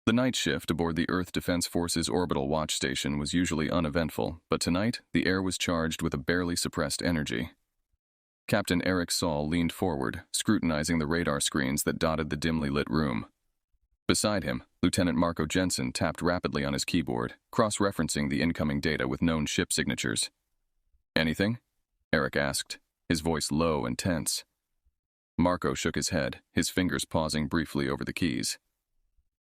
The night shift aboard the Earth Defense Force's orbital watch station was usually uneventful, but tonight the air was charged with a barely suppressed energy. Captain Eric Saul leaned forward, scrutinizing the radar screens that dotted the dimly lit room. Beside him, Lieutenant Marco Jensen tapped rapidly on his keyboard, cross-referencing the incoming data with known ship signatures. "Anything?" Eric asked, his voice low and tense. Marco shook his head, his fingers pausing briefly over the keys.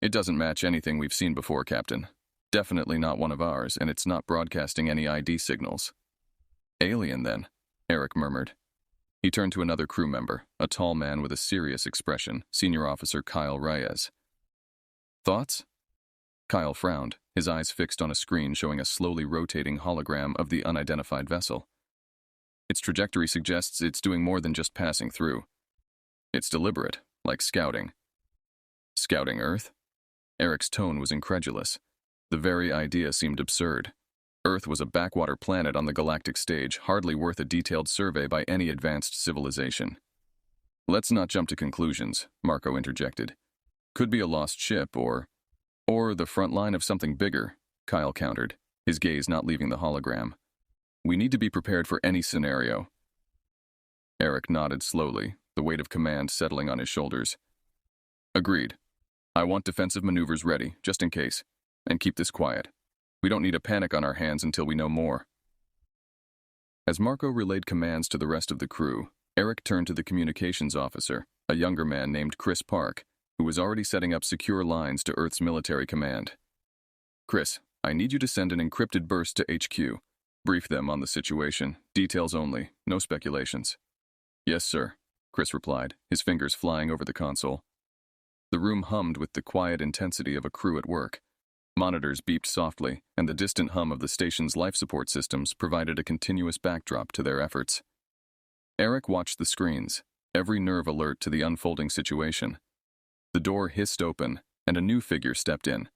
"It doesn't match anything we've seen before, Captain. Definitely not one of ours, and it's not broadcasting any ID signals." "Alien, then," Eric murmured. He turned to another crew member, a tall man with a serious expression, Senior Officer Kyle Reyes. "Thoughts?" Kyle frowned, his eyes fixed on a screen showing a slowly rotating hologram of the unidentified vessel. "Its trajectory suggests it's doing more than just passing through. It's deliberate, like scouting." "Scouting Earth?" Eric's tone was incredulous. The very idea seemed absurd. Earth was a backwater planet on the galactic stage, hardly worth a detailed survey by any advanced civilization. "Let's not jump to conclusions," Marco interjected. "Could be a lost ship, or the front line of something bigger," Kyle countered, his gaze not leaving the hologram. "We need to be prepared for any scenario." Eric nodded slowly, the weight of command settling on his shoulders. "Agreed. I want defensive maneuvers ready, just in case. And keep this quiet. We don't need a panic on our hands until we know more." As Marco relayed commands to the rest of the crew, Eric turned to the communications officer, a younger man named Chris Park, who was already setting up secure lines to Earth's military command. "Chris, I need you to send an encrypted burst to HQ. Brief them on the situation, details only, no speculations." "Yes, sir," Chris replied, his fingers flying over the console. The room hummed with the quiet intensity of a crew at work. Monitors beeped softly, and the distant hum of the station's life support systems provided a continuous backdrop to their efforts. Eric watched the screens, every nerve alert to the unfolding situation. The door hissed open, and a new figure stepped in.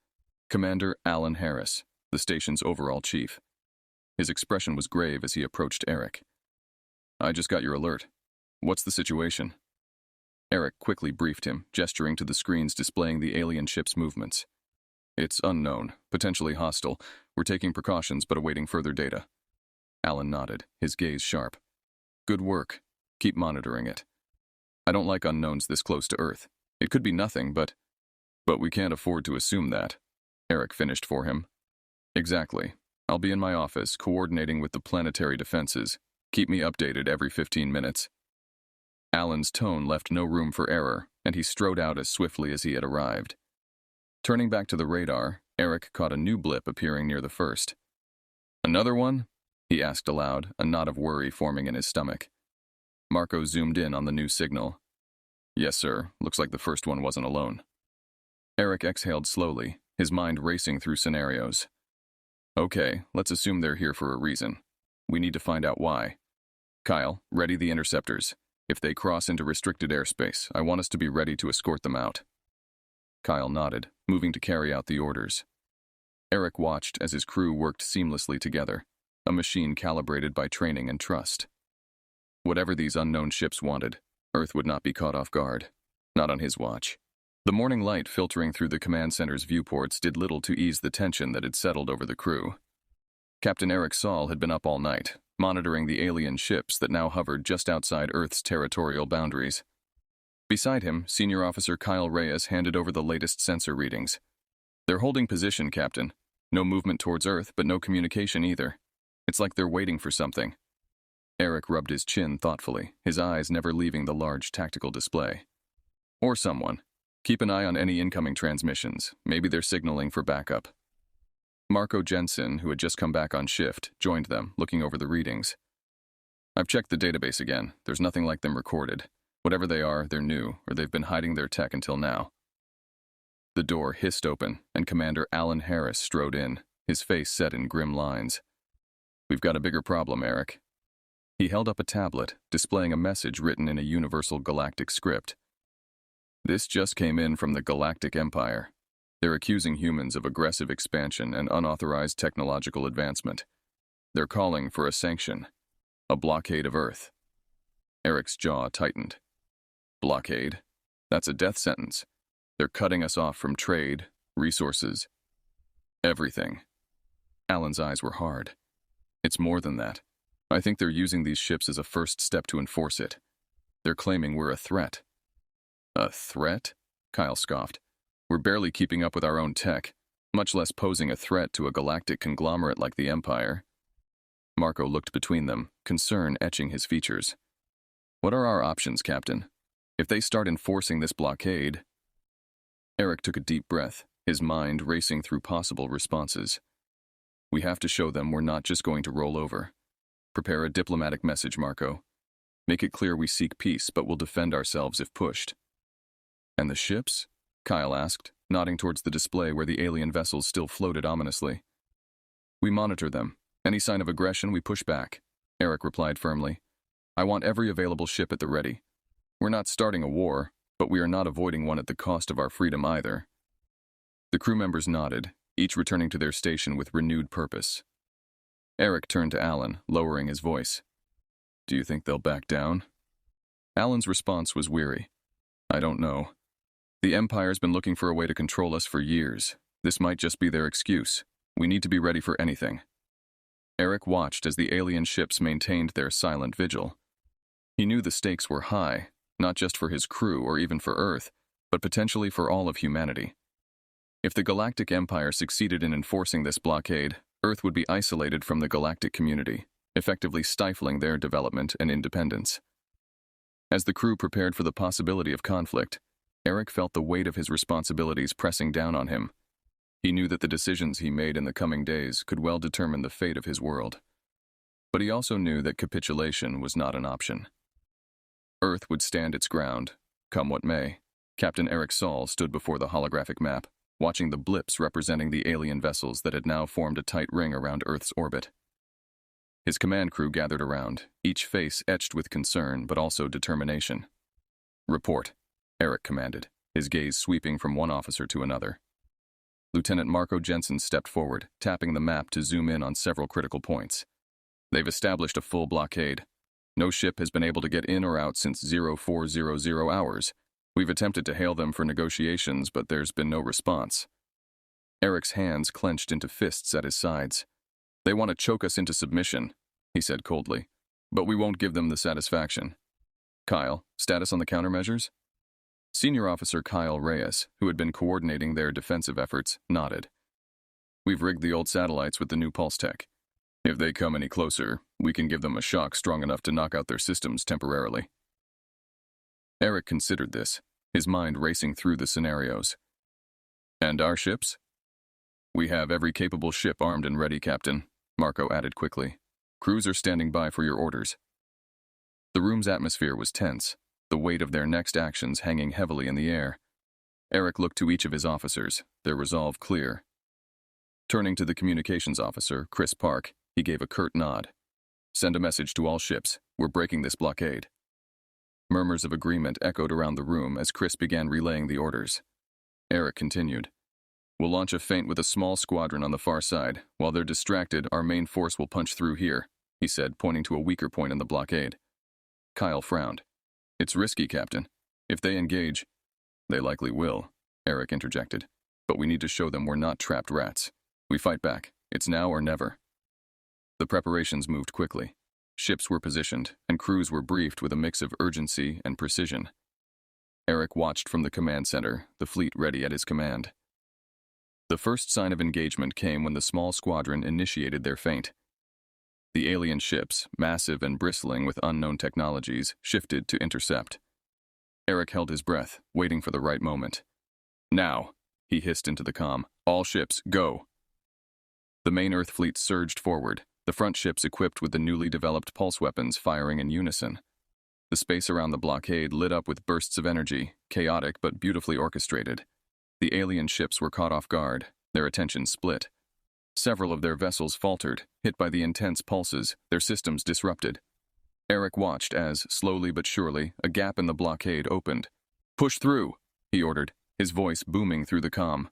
Commander Alan Harris, the station's overall chief. His expression was grave as he approached Eric. "I just got your alert. What's the situation?" Eric quickly briefed him, gesturing to the screens displaying the alien ship's movements. "It's unknown, potentially hostile. We're taking precautions but awaiting further data." Alan nodded, his gaze sharp. "Good work. Keep monitoring it. I don't like unknowns this close to Earth. It could be nothing, but we can't afford to assume that," Eric finished for him. "Exactly. I'll be in my office, coordinating with the planetary defenses. Keep me updated every 15 minutes. Alan's tone left no room for error, and he strode out as swiftly as he had arrived. Turning back to the radar, Eric caught a new blip appearing near the first. "Another one?" he asked aloud, a knot of worry forming in his stomach. Marco zoomed in on the new signal. "Yes, sir. Looks like the first one wasn't alone." Eric exhaled slowly, his mind racing through scenarios. "Okay, let's assume they're here for a reason. We need to find out why. Kyle, ready the interceptors. If they cross into restricted airspace, I want us to be ready to escort them out." Kyle nodded, moving to carry out the orders. Eric watched as his crew worked seamlessly together, a machine calibrated by training and trust. Whatever these unknown ships wanted, Earth would not be caught off guard. Not on his watch. The morning light filtering through the command center's viewports did little to ease the tension that had settled over the crew. Captain Eric Saul had been up all night, monitoring the alien ships that now hovered just outside Earth's territorial boundaries. Beside him, Senior Officer Kyle Reyes handed over the latest sensor readings. "They're holding position, Captain. No movement towards Earth, but no communication either. It's like they're waiting for something." Eric rubbed his chin thoughtfully, his eyes never leaving the large tactical display. "Or someone. Keep an eye on any incoming transmissions. Maybe they're signaling for backup." Marco Jensen, who had just come back on shift, joined them, looking over the readings. "I've checked the database again. There's nothing like them recorded. Whatever they are, they're new, or they've been hiding their tech until now." The door hissed open, and Commander Alan Harris strode in, his face set in grim lines. "We've got a bigger problem, Eric." He held up a tablet, displaying a message written in a universal galactic script. "This just came in from the Galactic Empire. They're accusing humans of aggressive expansion and unauthorized technological advancement. They're calling for a sanction, a blockade of Earth." Eric's jaw tightened. "Blockade? That's a death sentence. They're cutting us off from trade, resources, everything. Alan's eyes were hard. It's more than that. I think they're using these ships as a first step to enforce it. They're claiming we're a threat. A threat? Kyle scoffed. We're barely keeping up with our own tech, much less posing a threat to a galactic conglomerate like the Empire. Marco looked between them, concern etching his features. What are our options, Captain? If they start enforcing this blockade... Eric took a deep breath, his mind racing through possible responses. We have to show them we're not just going to roll over. Prepare a diplomatic message, Marco. Make it clear we seek peace, but will defend ourselves if pushed. And the ships? Kyle asked, nodding towards the display where the alien vessels still floated ominously. We monitor them. Any sign of aggression, we push back, Eric replied firmly. I want every available ship at the ready. We're not starting a war, but we are not avoiding one at the cost of our freedom either. The crew members nodded, each returning to their station with renewed purpose. Eric turned to Alan, lowering his voice. Do you think they'll back down? Alan's response was weary. I don't know. The Empire's been looking for a way to control us for years. This might just be their excuse. We need to be ready for anything. Eric watched as the alien ships maintained their silent vigil. He knew the stakes were high, not just for his crew or even for Earth, but potentially for all of humanity. If the Galactic Empire succeeded in enforcing this blockade, Earth would be isolated from the galactic community, effectively stifling their development and independence. As the crew prepared for the possibility of conflict, Eric felt the weight of his responsibilities pressing down on him. He knew that the decisions he made in the coming days could well determine the fate of his world. But he also knew that capitulation was not an option. Earth would stand its ground, come what may. Captain Eric Saul stood before the holographic map, watching the blips representing the alien vessels that had now formed a tight ring around Earth's orbit. His command crew gathered around, each face etched with concern but also determination. Report, Eric commanded, his gaze sweeping from one officer to another. Lieutenant Marco Jensen stepped forward, tapping the map to zoom in on several critical points. They've established a full blockade. No ship has been able to get in or out since 0400 hours. We've attempted to hail them for negotiations, but there's been no response. Eric's hands clenched into fists at his sides. They want to choke us into submission, he said coldly, but we won't give them the satisfaction. Kyle, status on the countermeasures? Senior Officer Kyle Reyes, who had been coordinating their defensive efforts, nodded. We've rigged the old satellites with the new pulse tech. If they come any closer, we can give them a shock strong enough to knock out their systems temporarily. Eric considered this, his mind racing through the scenarios. And our ships? We have every capable ship armed and ready, Captain, Marco added quickly. Crews are standing by for your orders. The room's atmosphere was tense, the weight of their next actions hanging heavily in the air. Eric looked to each of his officers, their resolve clear. Turning to the communications officer, Chris Park, he gave a curt nod. Send a message to all ships. We're breaking this blockade. Murmurs of agreement echoed around the room as Chris began relaying the orders. Eric continued. We'll launch a feint with a small squadron on the far side. While they're distracted, our main force will punch through here, he said, pointing to a weaker point in the blockade. Kyle frowned. It's risky, Captain. If they engage... They likely will, Eric interjected. But we need to show them we're not trapped rats. We fight back. It's now or never. The preparations moved quickly. Ships were positioned, and crews were briefed with a mix of urgency and precision. Eric watched from the command center, the fleet ready at his command. The first sign of engagement came when the small squadron initiated their feint. The alien ships, massive and bristling with unknown technologies, shifted to intercept. Eric held his breath, waiting for the right moment. Now, he hissed into the comm. All ships, go! The main Earth fleet surged forward, the front ships equipped with the newly developed pulse weapons firing in unison. The space around the blockade lit up with bursts of energy, chaotic but beautifully orchestrated. The alien ships were caught off guard, their attention split. Several of their vessels faltered, hit by the intense pulses, their systems disrupted. Eric watched as, slowly but surely, a gap in the blockade opened. Push through, he ordered, his voice booming through the comm.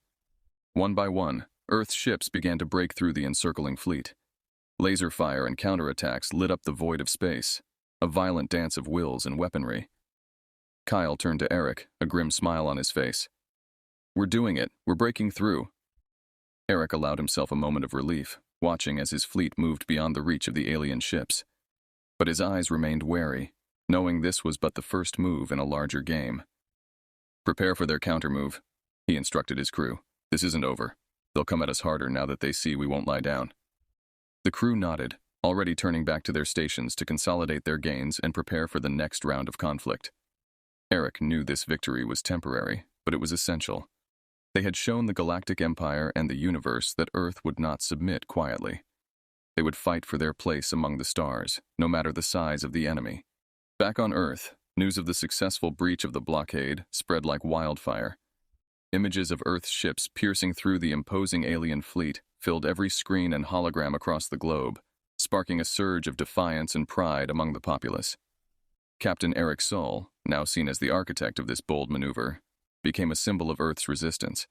One by one, Earth's ships began to break through the encircling fleet. Laser fire and counterattacks lit up the void of space, a violent dance of wills and weaponry. Kyle turned to Eric, a grim smile on his face. We're doing it. We're breaking through. Eric allowed himself a moment of relief, watching as his fleet moved beyond the reach of the alien ships. But his eyes remained wary, knowing this was but the first move in a larger game. Prepare for their countermove, he instructed his crew. This isn't over. They'll come at us harder now that they see we won't lie down. The crew nodded, already turning back to their stations to consolidate their gains and prepare for the next round of conflict. Eric knew this victory was temporary, but it was essential. They had shown the Galactic Empire and the universe that Earth would not submit quietly. They would fight for their place among the stars, no matter the size of the enemy. Back on Earth, news of the successful breach of the blockade spread like wildfire. Images of Earth's ships piercing through the imposing alien fleet filled every screen and hologram across the globe, sparking a surge of defiance and pride among the populace. Captain Eric Saul, now seen as the architect of this bold maneuver, became a symbol of Earth's resistance.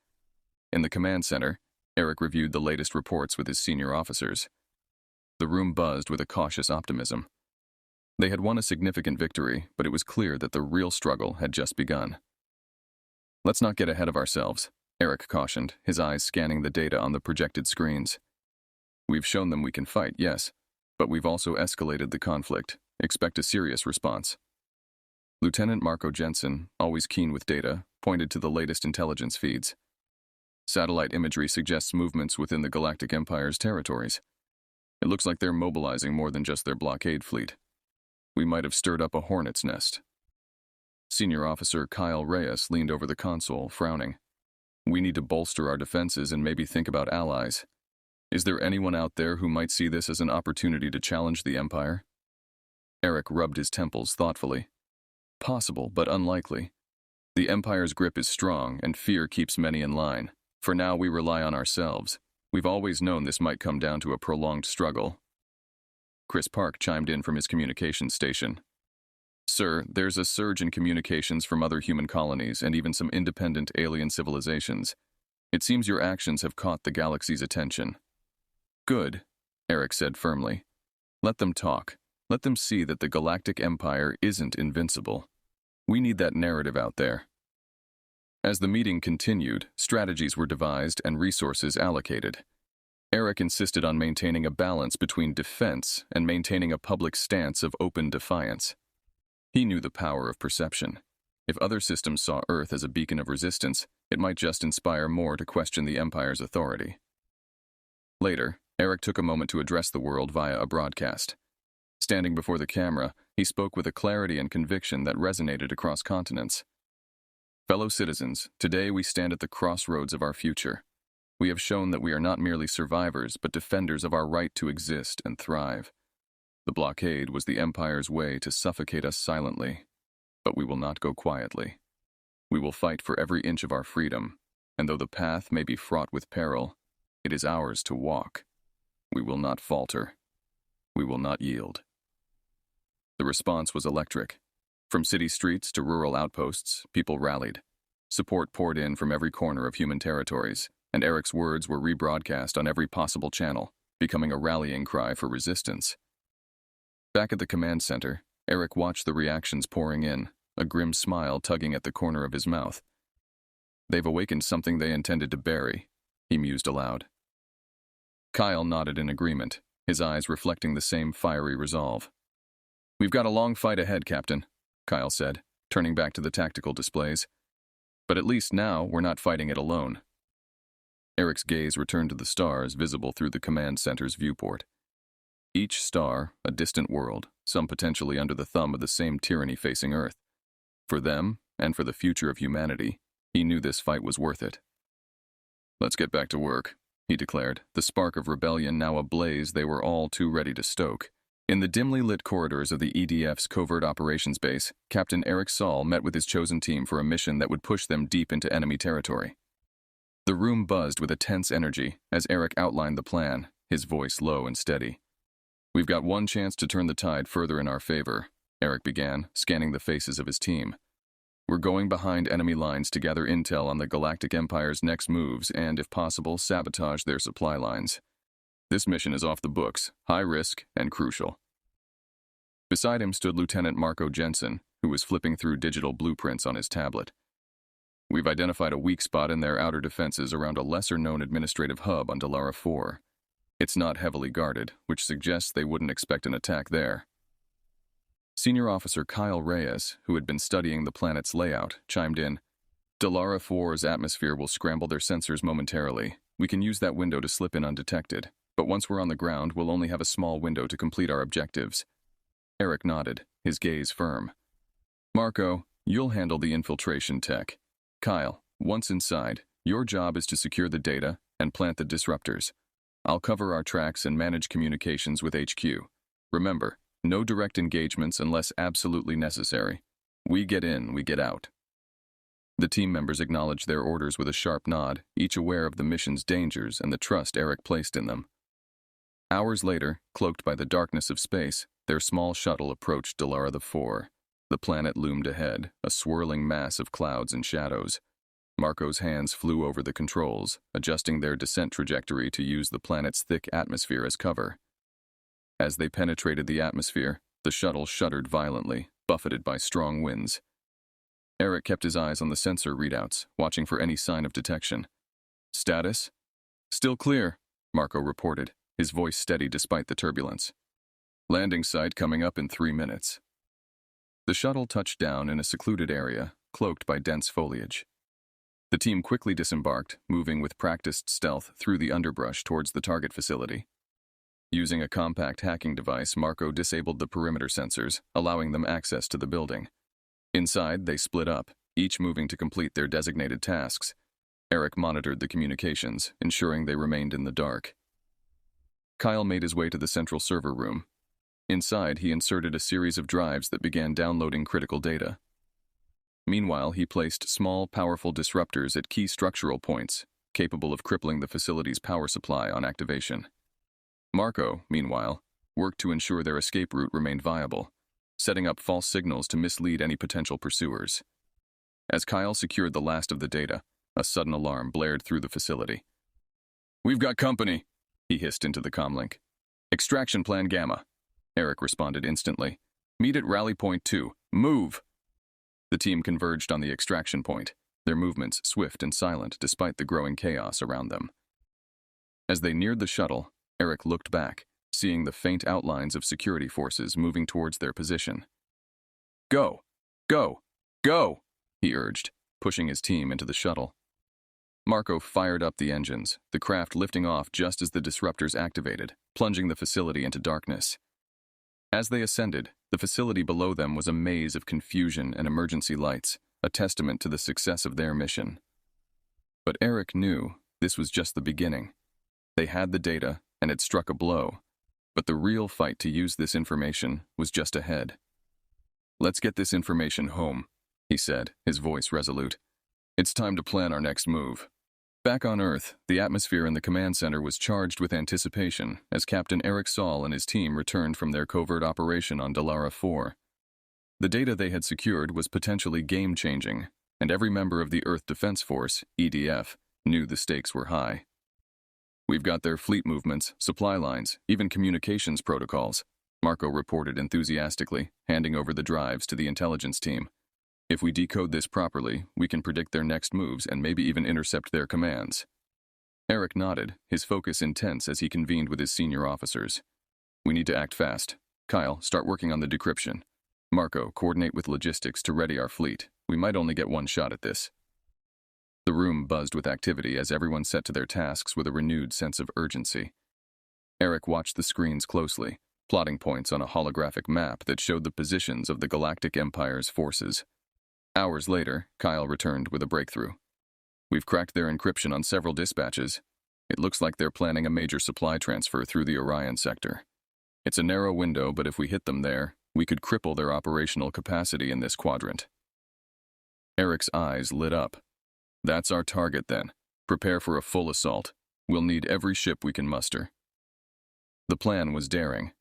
In the command center, Eric reviewed the latest reports with his senior officers. The room buzzed with a cautious optimism. They had won a significant victory, but it was clear that the real struggle had just begun. Let's not get ahead of ourselves, Eric cautioned, his eyes scanning the data on the projected screens. We've shown them we can fight, yes, but we've also escalated the conflict. Expect a serious response. Lieutenant Marco Jensen, always keen with data, pointed to the latest intelligence feeds. Satellite imagery suggests movements within the Galactic Empire's territories. It looks like they're mobilizing more than just their blockade fleet. We might have stirred up a hornet's nest. Senior Officer Kyle Reyes leaned over the console, frowning. We need to bolster our defenses and maybe think about allies. Is there anyone out there who might see this as an opportunity to challenge the Empire? Eric rubbed his temples thoughtfully. Possible, but unlikely. The Empire's grip is strong, and fear keeps many in line. For now, we rely on ourselves. We've always known this might come down to a prolonged struggle. Chris Park chimed in from his communications station. Sir, there's a surge in communications from other human colonies and even some independent alien civilizations. It seems your actions have caught the galaxy's attention. Good, Eric said firmly. Let them talk. Let them see that the Galactic Empire isn't invincible. We need that narrative out there. As the meeting continued, strategies were devised and resources allocated. Eric insisted on maintaining a balance between defense and maintaining a public stance of open defiance. He knew the power of perception. If other systems saw Earth as a beacon of resistance, it might just inspire more to question the Empire's authority. Later, Eric took a moment to address the world via a broadcast. Standing before the camera, he spoke with a clarity and conviction that resonated across continents. Fellow citizens, today we stand at the crossroads of our future. We have shown that we are not merely survivors, but defenders of our right to exist and thrive. The blockade was the Empire's way to suffocate us silently, but we will not go quietly. We will fight for every inch of our freedom, and though the path may be fraught with peril, it is ours to walk. We will not falter. We will not yield. The response was electric. From city streets to rural outposts, people rallied. Support poured in from every corner of human territories, and Eric's words were rebroadcast on every possible channel, becoming a rallying cry for resistance. Back at the command center, Eric watched the reactions pouring in, a grim smile tugging at the corner of his mouth. They've awakened something they intended to bury, he mused aloud. Kyle nodded in agreement, his eyes reflecting the same fiery resolve. We've got a long fight ahead, Captain, Kyle said, turning back to the tactical displays. But at least now we're not fighting it alone. Eric's gaze returned to the stars visible through the command center's viewport. Each star, a distant world, some potentially under the thumb of the same tyranny facing Earth. For them, and for the future of humanity, he knew this fight was worth it. Let's get back to work, he declared, the spark of rebellion now ablaze they were all too ready to stoke. In the dimly lit corridors of the EDF's covert operations base, Captain Eric Saul met with his chosen team for a mission that would push them deep into enemy territory. The room buzzed with a tense energy as Eric outlined the plan, his voice low and steady. We've got one chance to turn the tide further in our favor, Eric began, scanning the faces of his team. We're going behind enemy lines to gather intel on the Galactic Empire's next moves and, if possible, sabotage their supply lines. This mission is off the books, high risk, and crucial. Beside him stood Lieutenant Marco Jensen, who was flipping through digital blueprints on his tablet. We've identified a weak spot in their outer defenses around a lesser-known administrative hub on Delara 4. It's not heavily guarded, which suggests they wouldn't expect an attack there. Senior Officer Kyle Reyes, who had been studying the planet's layout, chimed in. Delara 4's atmosphere will scramble their sensors momentarily. We can use that window to slip in undetected, but once we're on the ground, we'll only have a small window to complete our objectives. Eric nodded, his gaze firm. Marco, you'll handle the infiltration tech. Kyle, once inside, your job is to secure the data and plant the disruptors. I'll cover our tracks and manage communications with HQ. Remember, no direct engagements unless absolutely necessary. We get in, we get out. The team members acknowledged their orders with a sharp nod, each aware of the mission's dangers and the trust Eric placed in them. Hours later, cloaked by the darkness of space, their small shuttle approached Delara 4. The planet loomed ahead, a swirling mass of clouds and shadows. Marco's hands flew over the controls, adjusting their descent trajectory to use the planet's thick atmosphere as cover. As they penetrated the atmosphere, the shuttle shuddered violently, buffeted by strong winds. Eric kept his eyes on the sensor readouts, watching for any sign of detection. Status? Still clear, Marco reported, his voice steady despite the turbulence. Landing site coming up in 3 minutes. The shuttle touched down in a secluded area, cloaked by dense foliage. The team quickly disembarked, moving with practiced stealth through the underbrush towards the target facility. Using a compact hacking device, Marco disabled the perimeter sensors, allowing them access to the building. Inside, they split up, each moving to complete their designated tasks. Eric monitored the communications, ensuring they remained in the dark. Kyle made his way to the central server room. Inside, he inserted a series of drives that began downloading critical data. Meanwhile, he placed small, powerful disruptors at key structural points, capable of crippling the facility's power supply on activation. Marco, meanwhile, worked to ensure their escape route remained viable, setting up false signals to mislead any potential pursuers. As Kyle secured the last of the data, a sudden alarm blared through the facility. "We've got company," he hissed into the comlink. "Extraction plan Gamma," Eric responded instantly. "Meet at Rally Point 2. Move!" The team converged on the extraction point, their movements swift and silent despite the growing chaos around them. As they neared the shuttle, Eric looked back, seeing the faint outlines of security forces moving towards their position. "Go! Go! Go!" he urged, pushing his team into the shuttle. Marco fired up the engines, the craft lifting off just as the disruptors activated, plunging the facility into darkness. As they ascended, the facility below them was a maze of confusion and emergency lights, a testament to the success of their mission. But Eric knew this was just the beginning. They had the data and had struck a blow. But the real fight to use this information was just ahead. "Let's get this information home," he said, his voice resolute. "It's time to plan our next move." Back on Earth, the atmosphere in the command center was charged with anticipation as Captain Eric Saul and his team returned from their covert operation on Delara 4. The data they had secured was potentially game-changing, and every member of the Earth Defense Force, EDF, knew the stakes were high. "We've got their fleet movements, supply lines, even communications protocols," Marco reported enthusiastically, handing over the drives to the intelligence team. "If we decode this properly, we can predict their next moves and maybe even intercept their commands." Eric nodded, his focus intense as he convened with his senior officers. "We need to act fast. Kyle, start working on the decryption. Marco, coordinate with logistics to ready our fleet. We might only get one shot at this." The room buzzed with activity as everyone set to their tasks with a renewed sense of urgency. Eric watched the screens closely, plotting points on a holographic map that showed the positions of the Galactic Empire's forces. Hours later, Kyle returned with a breakthrough. "We've cracked their encryption on several dispatches. It looks like they're planning a major supply transfer through the Orion sector. It's a narrow window, but if we hit them there, we could cripple their operational capacity in this quadrant." Eric's eyes lit up. "That's our target, then. Prepare for a full assault. We'll need every ship we can muster." The plan was daring.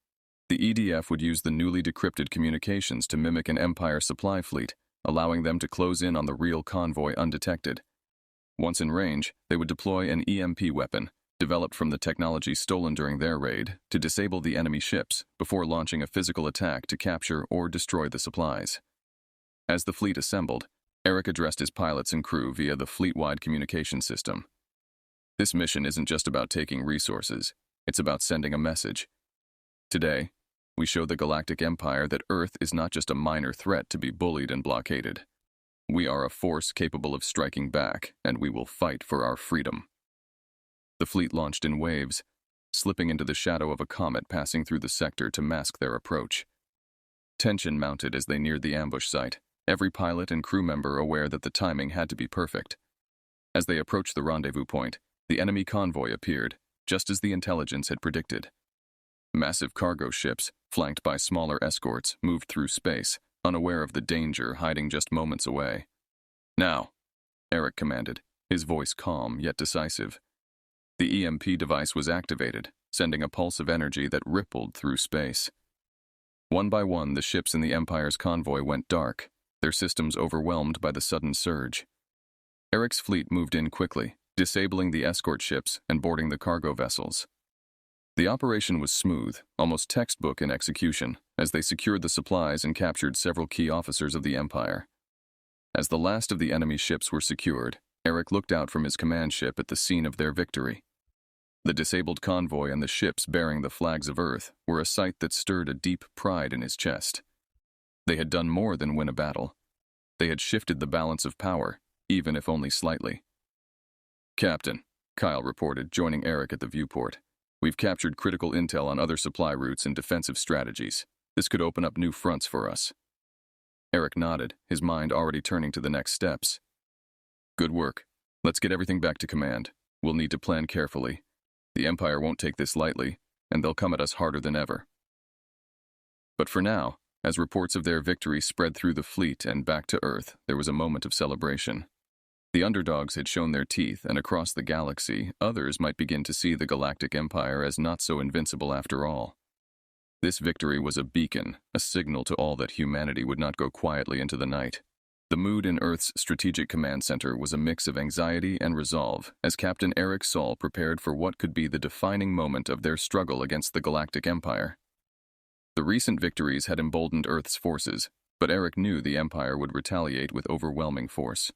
The EDF would use the newly decrypted communications to mimic an Empire supply fleet, allowing them to close in on the real convoy undetected. Once in range, they would deploy an EMP weapon, developed from the technology stolen during their raid, to disable the enemy ships before launching a physical attack to capture or destroy the supplies. As the fleet assembled, Eric addressed his pilots and crew via the fleet-wide communication system. This mission isn't just about taking resources, it's about sending a message. Today, we show the Galactic Empire that Earth is not just a minor threat to be bullied and blockaded. We are a force capable of striking back, and we will fight for our freedom. The fleet launched in waves, slipping into the shadow of a comet passing through the sector to mask their approach. Tension mounted as they neared the ambush site, every pilot and crew member aware that the timing had to be perfect. As they approached the rendezvous point, the enemy convoy appeared, just as the intelligence had predicted. Massive cargo ships, flanked by smaller escorts, moved through space, unaware of the danger hiding just moments away. "Now," Eric commanded, his voice calm yet decisive. The EMP device was activated, sending a pulse of energy that rippled through space. One by one, the ships in the Empire's convoy went dark, their systems overwhelmed by the sudden surge. Eric's fleet moved in quickly, disabling the escort ships and boarding the cargo vessels. The operation was smooth, almost textbook in execution, as they secured the supplies and captured several key officers of the Empire. As the last of the enemy ships were secured, Eric looked out from his command ship at the scene of their victory. The disabled convoy and the ships bearing the flags of Earth were a sight that stirred a deep pride in his chest. They had done more than win a battle. They had shifted the balance of power, even if only slightly. "Captain," Kyle reported, joining Eric at the viewport. "We've captured critical intel on other supply routes and defensive strategies. This could open up new fronts for us." Eric nodded, his mind already turning to the next steps. "Good work. Let's get everything back to command. We'll need to plan carefully. The Empire won't take this lightly, and they'll come at us harder than ever." But for now, as reports of their victory spread through the fleet and back to Earth, there was a moment of celebration. The underdogs had shown their teeth, and across the galaxy, others might begin to see the Galactic Empire as not so invincible after all. This victory was a beacon, a signal to all that humanity would not go quietly into the night. The mood in Earth's Strategic Command Center was a mix of anxiety and resolve as Captain Eric Saul prepared for what could be the defining moment of their struggle against the Galactic Empire. The recent victories had emboldened Earth's forces, but Eric knew the Empire would retaliate with overwhelming force.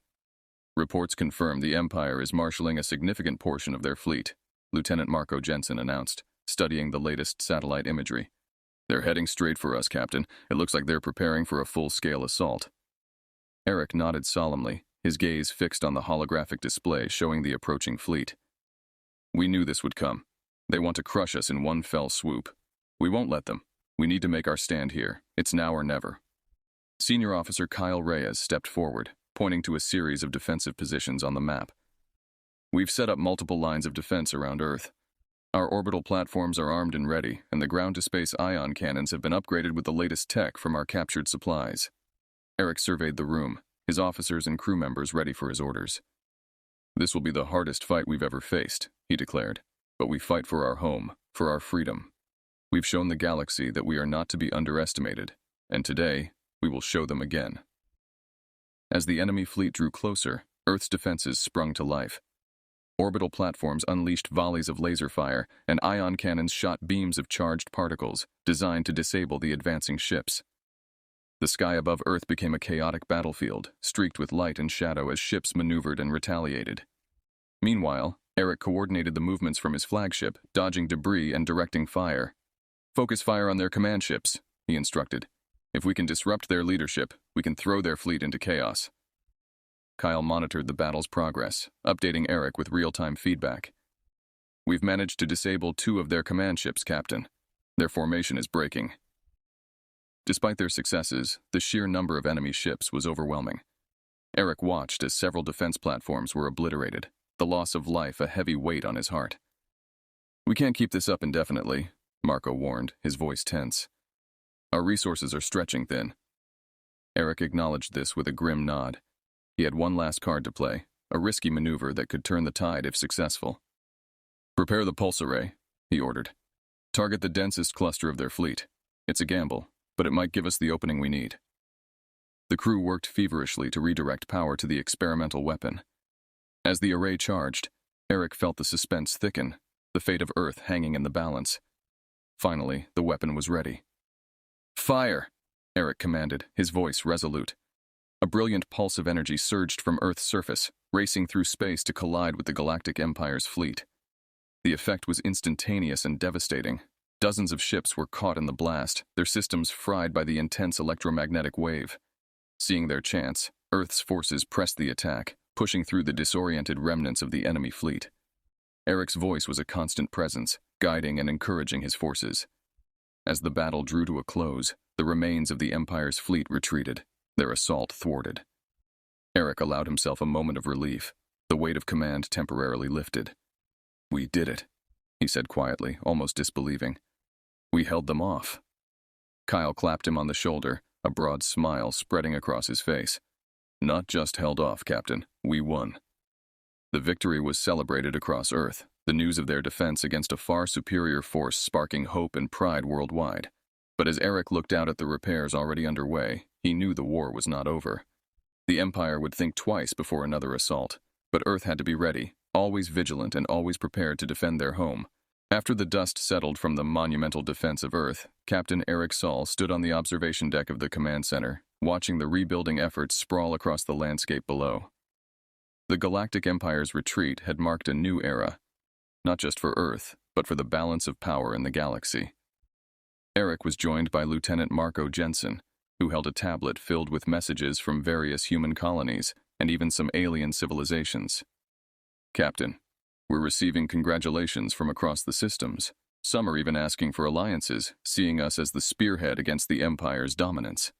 Reports confirm the Empire is marshalling a significant portion of their fleet, Lieutenant Marco Jensen announced, studying the latest satellite imagery. "They're heading straight for us, Captain. It looks like they're preparing for a full-scale assault." Eric nodded solemnly, his gaze fixed on the holographic display showing the approaching fleet. "We knew this would come. They want to crush us in one fell swoop. We won't let them. We need to make our stand here. It's now or never." Senior Officer Kyle Reyes stepped forward, pointing to a series of defensive positions on the map. "We've set up multiple lines of defense around Earth. Our orbital platforms are armed and ready, and the ground-to-space ion cannons have been upgraded with the latest tech from our captured supplies." Eric surveyed the room, his officers and crew members ready for his orders. "This will be the hardest fight we've ever faced," he declared, "but we fight for our home, for our freedom. We've shown the galaxy that we are not to be underestimated, and today, we will show them again." As the enemy fleet drew closer, Earth's defenses sprung to life. Orbital platforms unleashed volleys of laser fire, and ion cannons shot beams of charged particles, designed to disable the advancing ships. The sky above Earth became a chaotic battlefield, streaked with light and shadow as ships maneuvered and retaliated. Meanwhile, Eric coordinated the movements from his flagship, dodging debris and directing fire. "Focus fire on their command ships," he instructed. "If we can disrupt their leadership, we can throw their fleet into chaos." Kyle monitored the battle's progress, updating Eric with real-time feedback. "We've managed to disable 2 of their command ships, Captain. Their formation is breaking." Despite their successes, the sheer number of enemy ships was overwhelming. Eric watched as several defense platforms were obliterated, the loss of life a heavy weight on his heart. "We can't keep this up indefinitely," Marco warned, his voice tense. "Our resources are stretching thin." Eric acknowledged this with a grim nod. He had one last card to play, a risky maneuver that could turn the tide if successful. "Prepare the pulse array," he ordered. "Target the densest cluster of their fleet. It's a gamble, but it might give us the opening we need." The crew worked feverishly to redirect power to the experimental weapon. As the array charged, Eric felt the suspense thicken, the fate of Earth hanging in the balance. Finally, the weapon was ready. "Fire!" Eric commanded, his voice resolute. A brilliant pulse of energy surged from Earth's surface, racing through space to collide with the Galactic Empire's fleet. The effect was instantaneous and devastating. Dozens of ships were caught in the blast, their systems fried by the intense electromagnetic wave. Seeing their chance, Earth's forces pressed the attack, pushing through the disoriented remnants of the enemy fleet. Eric's voice was a constant presence, guiding and encouraging his forces. As the battle drew to a close, the remains of the Empire's fleet retreated, their assault thwarted. Eric allowed himself a moment of relief. The weight of command temporarily lifted. "We did it," he said quietly, almost disbelieving. "We held them off." Kyle clapped him on the shoulder, a broad smile spreading across his face. "Not just held off, Captain. We won." The victory was celebrated across Earth, the news of their defense against a far superior force sparking hope and pride worldwide. But as Eric looked out at the repairs already underway, he knew the war was not over. The Empire would think twice before another assault, but Earth had to be ready, always vigilant and always prepared to defend their home. After the dust settled from the monumental defense of Earth, Captain Eric Saul stood on the observation deck of the command center, watching the rebuilding efforts sprawl across the landscape below. The Galactic Empire's retreat had marked a new era, not just for Earth, but for the balance of power in the galaxy. Eric was joined by Lieutenant Marco Jensen, who held a tablet filled with messages from various human colonies and even some alien civilizations. "Captain, we're receiving congratulations from across the systems. Some are even asking for alliances, seeing us as the spearhead against the Empire's dominance."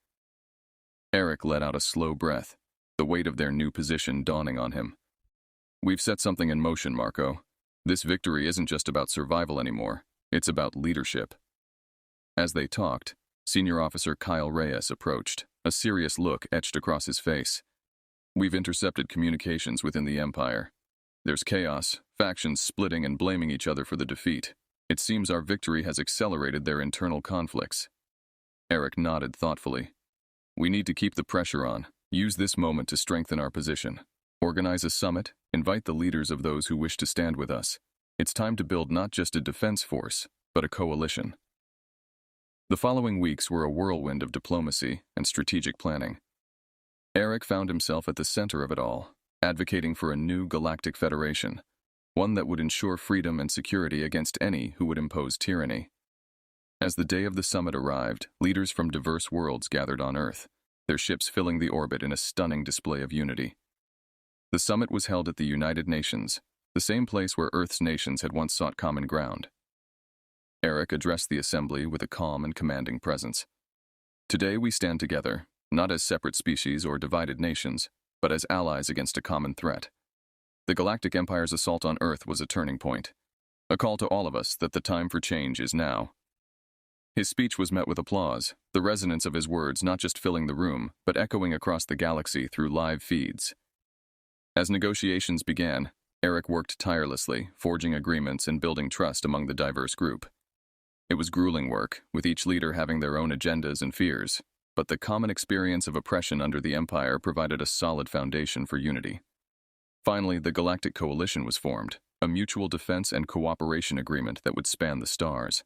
Eric let out a slow breath, the weight of their new position dawning on him. "We've set something in motion, Marco. This victory isn't just about survival anymore, it's about leadership." As they talked, Senior Officer Kyle Reyes approached, a serious look etched across his face. "We've intercepted communications within the Empire. There's chaos, factions splitting and blaming each other for the defeat. It seems our victory has accelerated their internal conflicts." Eric nodded thoughtfully. "We need to keep the pressure on, use this moment to strengthen our position. Organize a summit, invite the leaders of those who wish to stand with us. It's time to build not just a defense force, but a coalition." The following weeks were a whirlwind of diplomacy and strategic planning. Eric found himself at the center of it all, advocating for a new galactic federation, one that would ensure freedom and security against any who would impose tyranny. As the day of the summit arrived, leaders from diverse worlds gathered on Earth, their ships filling the orbit in a stunning display of unity. The summit was held at the United Nations, the same place where Earth's nations had once sought common ground. Eric addressed the assembly with a calm and commanding presence. "Today we stand together, not as separate species or divided nations, but as allies against a common threat. The Galactic Empire's assault on Earth was a turning point, a call to all of us that the time for change is now." His speech was met with applause, the resonance of his words not just filling the room, but echoing across the galaxy through live feeds. As negotiations began, Eric worked tirelessly, forging agreements and building trust among the diverse group. It was grueling work, with each leader having their own agendas and fears, but the common experience of oppression under the Empire provided a solid foundation for unity. Finally, the Galactic Coalition was formed, a mutual defense and cooperation agreement that would span the stars.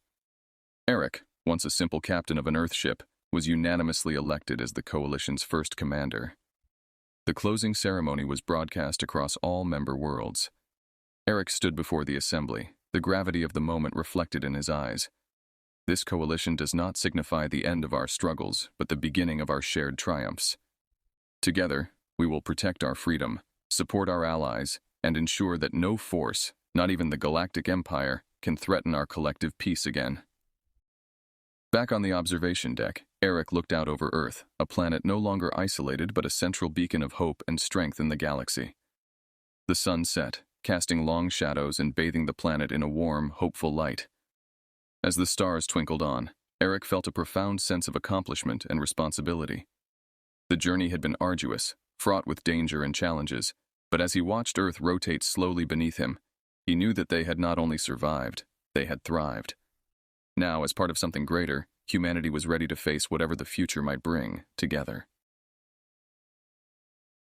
Eric, once a simple captain of an Earth ship, was unanimously elected as the Coalition's first commander. The closing ceremony was broadcast across all member worlds. Eric stood before the assembly, the gravity of the moment reflected in his eyes. This coalition does not signify the end of our struggles, but the beginning of our shared triumphs. Together, we will protect our freedom, support our allies, and ensure that no force, not even the Galactic Empire, can threaten our collective peace again. Back on the observation deck, Eric looked out over Earth, a planet no longer isolated but a central beacon of hope and strength in the galaxy. The sun set, casting long shadows and bathing the planet in a warm, hopeful light. As the stars twinkled on, Eric felt a profound sense of accomplishment and responsibility. The journey had been arduous, fraught with danger and challenges, but as he watched Earth rotate slowly beneath him, he knew that they had not only survived, they had thrived. Now, as part of something greater, humanity was ready to face whatever the future might bring, together.